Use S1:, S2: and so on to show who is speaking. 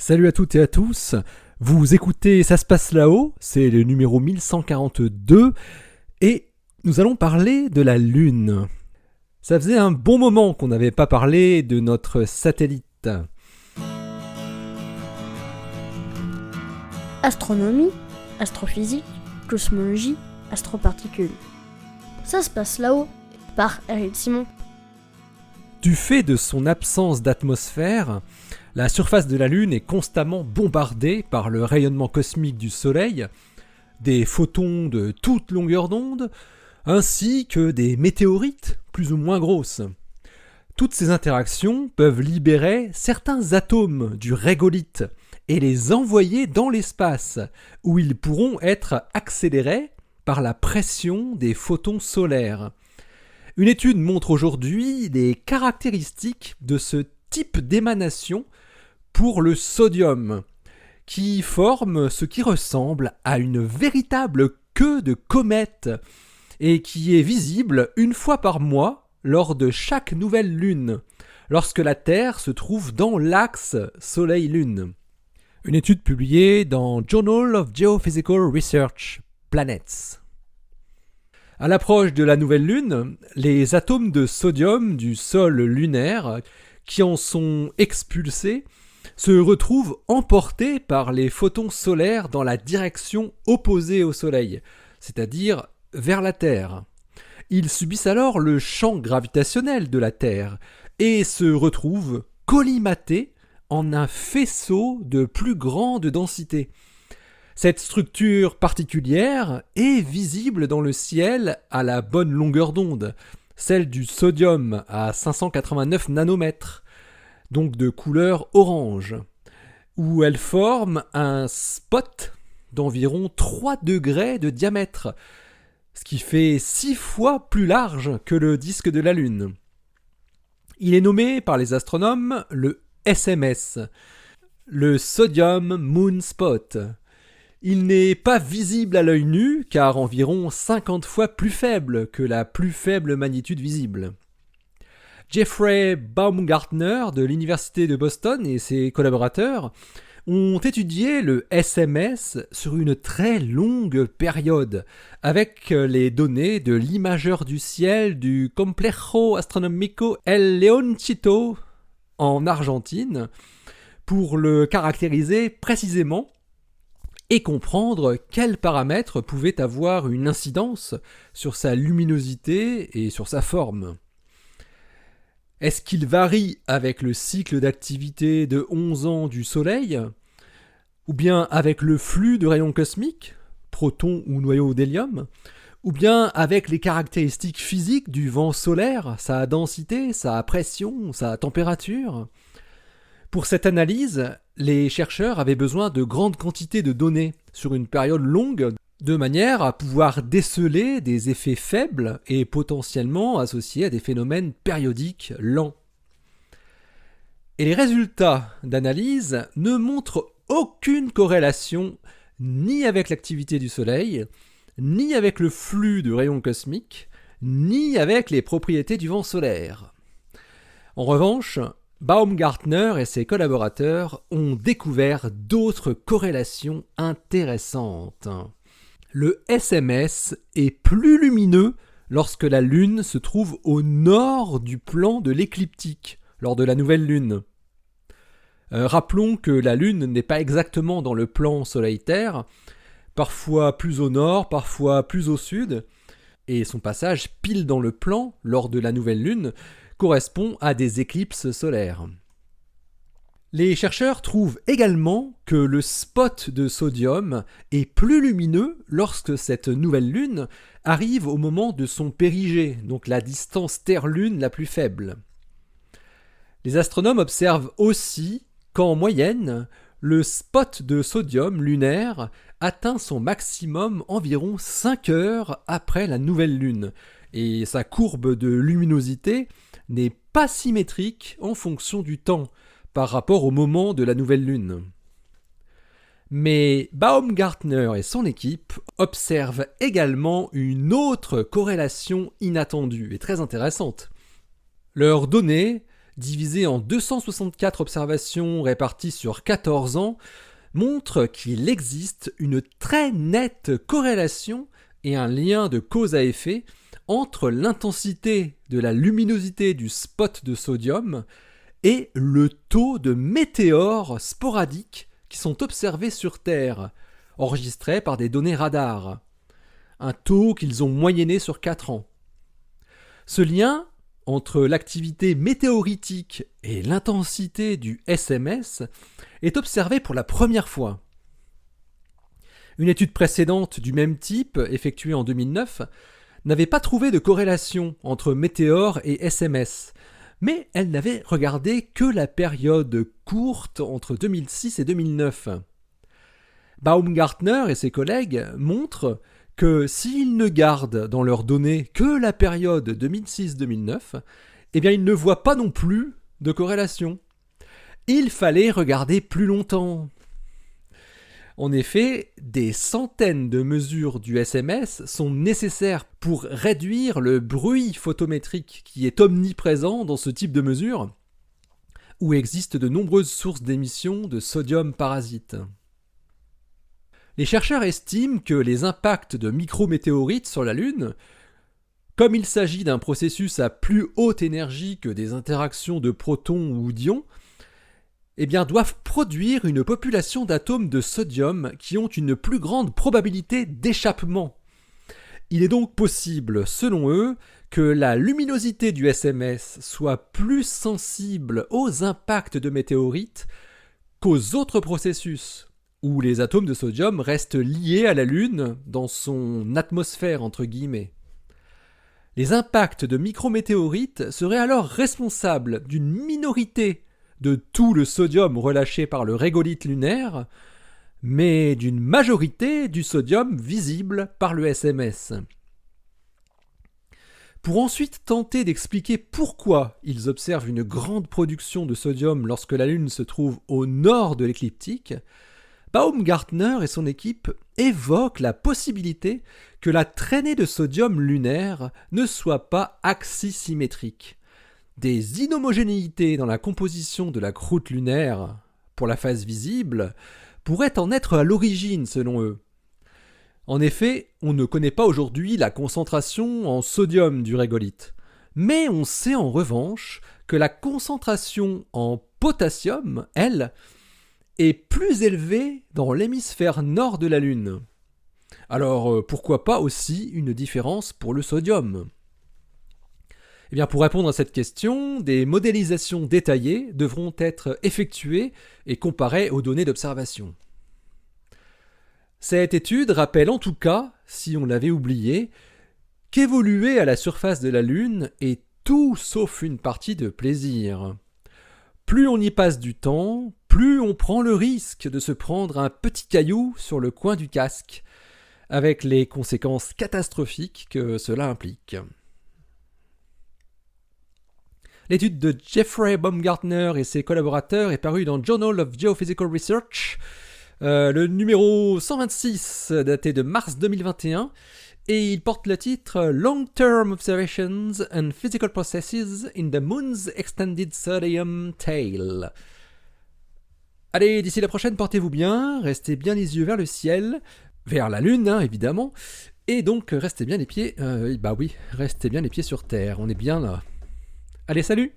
S1: Salut à toutes et à tous, vous écoutez Ça se passe là-haut, c'est le numéro 1142 et nous allons parler de la Lune. Ça faisait un bon moment qu'on n'avait pas parlé de notre satellite.
S2: Astronomie, astrophysique, cosmologie, astroparticules. Ça se passe là-haut, par Eric Simon.
S1: Du fait de son absence d'atmosphère, la surface de la Lune est constamment bombardée par le rayonnement cosmique du Soleil, des photons de toute longueur d'onde, ainsi que des météorites plus ou moins grosses. Toutes ces interactions peuvent libérer certains atomes du régolithe et les envoyer dans l'espace, où ils pourront être accélérés par la pression des photons solaires. Une étude montre aujourd'hui les caractéristiques de ce type d'émanation pour le sodium, qui forme ce qui ressemble à une véritable queue de comète et qui est visible une fois par mois lors de chaque nouvelle lune, lorsque la Terre se trouve dans l'axe Soleil-Lune. Une étude publiée dans Journal of Geophysical Research, Planets. À l'approche de la nouvelle lune, les atomes de sodium du sol lunaire qui en sont expulsés se retrouvent emportés par les photons solaires dans la direction opposée au Soleil, c'est-à-dire vers la Terre. Ils subissent alors le champ gravitationnel de la Terre et se retrouvent collimatés en un faisceau de plus grande densité. Cette structure particulière est visible dans le ciel à la bonne longueur d'onde, celle du sodium à 589 nanomètres, donc de couleur orange, où elle forme un spot d'environ 3 degrés de diamètre, ce qui fait 6 fois plus large que le disque de la Lune. Il est nommé par les astronomes le SMS, le Sodium Moon Spot. Il n'est pas visible à l'œil nu car environ 50 fois plus faible que la plus faible magnitude visible. Jeffrey Baumgartner de l'Université de Boston et ses collaborateurs ont étudié le SMS sur une très longue période avec les données de l'imageur du ciel du Complejo Astronómico El Leoncito en Argentine pour le caractériser précisément et comprendre quels paramètres pouvaient avoir une incidence sur sa luminosité et sur sa forme. Est-ce qu'il varie avec le cycle d'activité de 11 ans du Soleil, ou bien avec le flux de rayons cosmiques, protons ou noyaux d'hélium, ou bien avec les caractéristiques physiques du vent solaire, sa densité, sa pression, sa température ? Pour cette analyse, les chercheurs avaient besoin de grandes quantités de données sur une période longue, de manière à pouvoir déceler des effets faibles et potentiellement associés à des phénomènes périodiques lents. Et les résultats d'analyse ne montrent aucune corrélation ni avec l'activité du Soleil, ni avec le flux de rayons cosmiques, ni avec les propriétés du vent solaire. En revanche, Baumgartner et ses collaborateurs ont découvert d'autres corrélations intéressantes. Le SMS est plus lumineux lorsque la Lune se trouve au nord du plan de l'écliptique, lors de la nouvelle Lune. Rappelons que la Lune n'est pas exactement dans le plan Soleil-Terre, parfois plus au nord, parfois plus au sud, et son passage pile dans le plan, lors de la nouvelle Lune, correspond à des éclipses solaires. Les chercheurs trouvent également que le spot de sodium est plus lumineux lorsque cette nouvelle lune arrive au moment de son périgée, donc la distance Terre-Lune la plus faible. Les astronomes observent aussi qu'en moyenne, le spot de sodium lunaire atteint son maximum environ 5 heures après la nouvelle lune, et sa courbe de luminosité n'est pas symétrique en fonction du temps par rapport au moment de la nouvelle lune. Mais Baumgartner et son équipe observent également une autre corrélation inattendue et très intéressante. Leurs données divisé en 264 observations réparties sur 14 ans, montre qu'il existe une très nette corrélation et un lien de cause à effet entre l'intensité de la luminosité du spot de sodium et le taux de météores sporadiques qui sont observés sur Terre, enregistrés par des données radar, un taux qu'ils ont moyenné sur 4 ans. Ce lien entre l'activité météoritique et l'intensité du SMS est observé pour la première fois. Une étude précédente du même type, effectuée en 2009, n'avait pas trouvé de corrélation entre météores et SMS, mais elle n'avait regardé que la période courte entre 2006 et 2009. Baumgartner et ses collègues montrent que s'ils ne gardent dans leurs données que la période 2006-2009, eh bien ils ne voient pas non plus de corrélation. Il fallait regarder plus longtemps. En effet, des centaines de mesures du SMS sont nécessaires pour réduire le bruit photométrique qui est omniprésent dans ce type de mesures, où existent de nombreuses sources d'émissions de sodium parasite. Les chercheurs estiment que les impacts de micrométéorites sur la Lune, comme il s'agit d'un processus à plus haute énergie que des interactions de protons ou d'ions, eh bien, doivent produire une population d'atomes de sodium qui ont une plus grande probabilité d'échappement. Il est donc possible, selon eux, que la luminosité du SMS soit plus sensible aux impacts de météorites qu'aux autres processus, où les atomes de sodium restent liés à la Lune dans son atmosphère, entre guillemets. Les impacts de micrométéorites seraient alors responsables d'une minorité de tout le sodium relâché par le régolithe lunaire, mais d'une majorité du sodium visible par le SMS. Pour ensuite tenter d'expliquer pourquoi ils observent une grande production de sodium lorsque la Lune se trouve au nord de l'écliptique, Baumgartner et son équipe évoquent la possibilité que la traînée de sodium lunaire ne soit pas axisymétrique. Des inhomogénéités dans la composition de la croûte lunaire, pour la phase visible, pourraient en être à l'origine selon eux. En effet, on ne connaît pas aujourd'hui la concentration en sodium du régolithe, mais on sait en revanche que la concentration en potassium, elle, est plus élevée dans l'hémisphère nord de la Lune. Alors pourquoi pas aussi une différence pour le sodium ? Eh bien, pour répondre à cette question, des modélisations détaillées devront être effectuées et comparées aux données d'observation. Cette étude rappelle en tout cas, si on l'avait oublié, qu'évoluer à la surface de la Lune est tout sauf une partie de plaisir. Plus on y passe du temps, plus on prend le risque de se prendre un petit caillou sur le coin du casque, avec les conséquences catastrophiques que cela implique. L'étude de Jeffrey Baumgartner et ses collaborateurs est parue dans Journal of Geophysical Research, le numéro 126 daté de mars 2021, et il porte le titre « Long-Term Observations and Physical Processes in the Moon's Extended Sodium Tail ». Allez, d'ici la prochaine, portez-vous bien, restez bien les yeux vers le ciel, vers la Lune évidemment, et donc restez bien les pieds, restez bien les pieds sur Terre, on est bien là. Allez, salut!